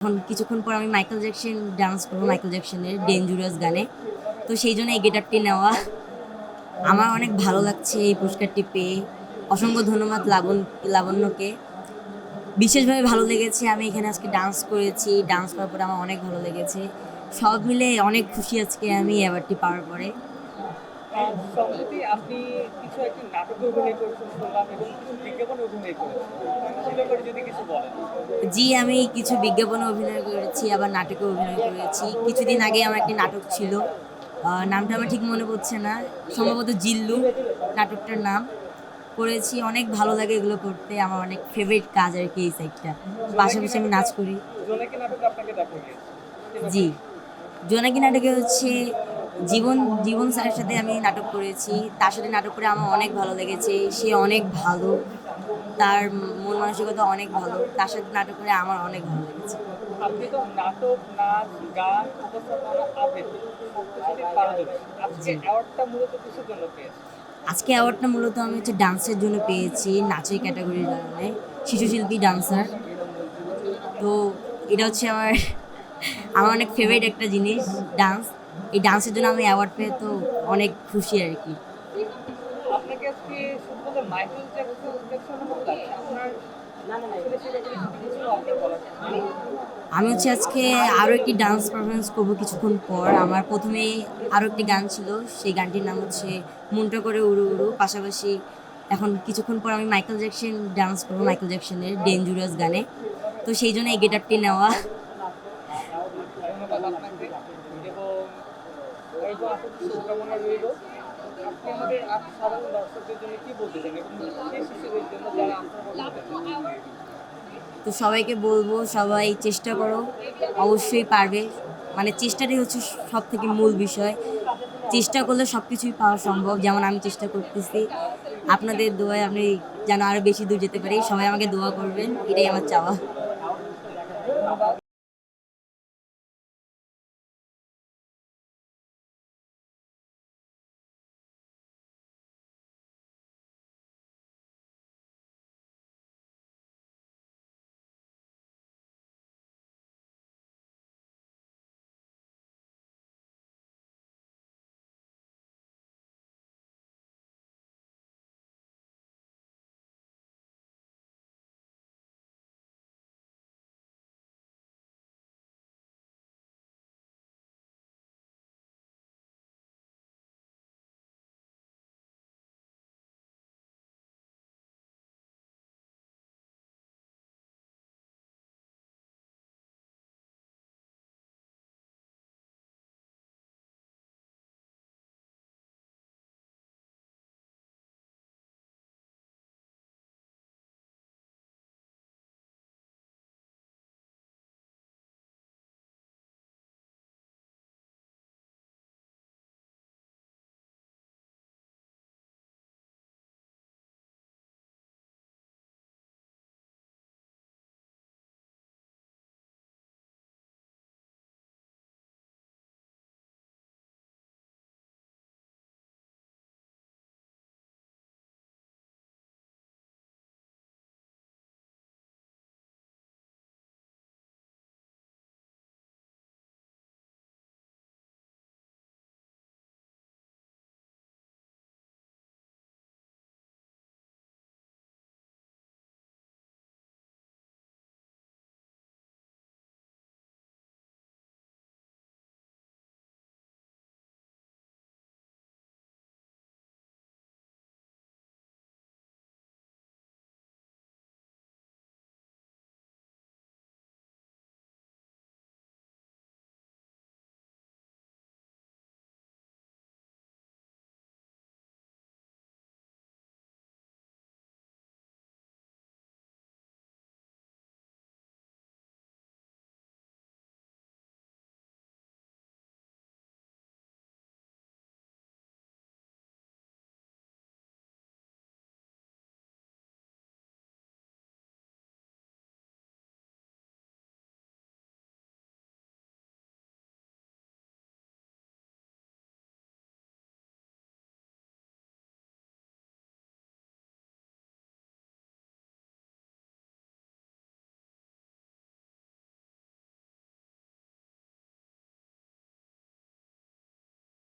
এখন কিছুক্ষণ পর আমি মাইকেল জ্যাকসন ডান্স করবো, মাইকেল জ্যাকসনের ডেঞ্জুরাস গানে। তো সেই জন্য এই গেটআপটি নেওয়া। আমার অনেক ভালো লাগছে এই পুরস্কারটি পেয়ে। অসংখ্য ধন্যবাদ লাবণ্যকে। বিশেষভাবে ভালো লেগেছে, আমি এখানে আজকে ডান্স করেছি, ডান্স করার পরে আমার অনেক ভালো লেগেছে। সব মিলে অনেক খুশি আজকে আমি অ্যাওয়ার্ডটি পাওয়ার পরে। সম্প্রতি আপনি কিছু একটি নাটকে অভিনয় করেছেন শুনলাম এবং কিছু বিজ্ঞাপনে অভিনয় করেছেন। সে ব্যাপারে যদি কিছু বলেন। জি, আমি কিছু বিজ্ঞাপনে অভিনয় করেছি, আবার নাটকে অভিনয় করেছি। কিছুদিন আগে আমার একটি নাটক ছিল, নামটা আমার ঠিক মনে পড়ছে না, সম্ভবত জিল্লু নাটকটার নাম। করেছি, অনেক ভালো লাগে এগুলো করতে, আমার অনেক ফেভারিট কাজ আর কি এই সাইডটা। পাশাপাশি আমি নাচ করি। জোনাকি নাটকে আপনাকে দেখা গিয়েছে। জি, জোনাকি নাটকে হচ্ছে জীবন জীবন স্যারের সাথে আমি নাটক করেছি। তার সাথে নাটক করে আমার অনেক ভালো লেগেছে। সে অনেক ভালো, তার মন মানসিকতা অনেক ভালো। তার সাথে নাটক করে আমার অনেক ভালো লেগেছে। আপনি তো নাটক, নাচ, গান, উপস্থাপনা, আবৃত্তি সবকিছুতেই পারদর্শী। আজকে জি, অ্যাওয়ার্ডটা মূলত কিসের জন্য পেয়েছেন? আজকে অ্যাওয়ার্ডটা মূলত আমি হচ্ছে ডান্সের জন্য পেয়েছি, নাচের ক্যাটাগরির কারণে, শিশু শিল্পী ডান্সার। তো এটা হচ্ছে আমার আমার অনেক ফেভারিট একটা জিনিস, ডান্স। এই ডান্সের জন্য আমি অ্যাওয়ার্ড পেয়ে তো অনেক খুশি আর কি। আপনাকে আজকে শুধু বলতে মাইকেল জ্যাকসনের মতো লাগছে। আপনার আসলে সে ব্যাপারে যদি কিছু আপনার বলার থাকে। আমি হচ্ছে আজকে আরও একটি ডান্স পারফরমেন্স করবো কিছুক্ষণ পর। আমার প্রথমে আরও একটি গান ছিল, সেই গানটির নাম হচ্ছে মনটা করে উড়ু উড়ু। পাশাপাশি এখন কিছুক্ষণ পর আমি মাইকেল জ্যাকসন ডান্স করবো, মাইকেল জ্যাকসনের ডেঞ্জুরাস গানে। তো সেই জন্য এই গেটআপটি নেওয়া। ধন্যবাদ আপনাকে এবং এই যে আপনার শুভকামনা রইল। আপনি আমাদের সাধারণ দর্শকদের জন্য কি বলতে চান এবং সেই শিশুদের জন্য যারা আপনার মতো হতে চান? তো সবাইকে বলবো, সবাই চেষ্টা করো, অবশ্যই পারবে। মানে চেষ্টাটাই হচ্ছে সব থেকে মূল বিষয়। চেষ্টা করলে সব কিছুই পাওয়া সম্ভব, যেমন আমি চেষ্টা করতেছি। আপনাদের দোয়ায় আমি যেন আরও বেশি দূর যেতে পারি। সবাই আমাকে দোয়া করবেন, এটাই আমার চাওয়া। ধন্যবাদ।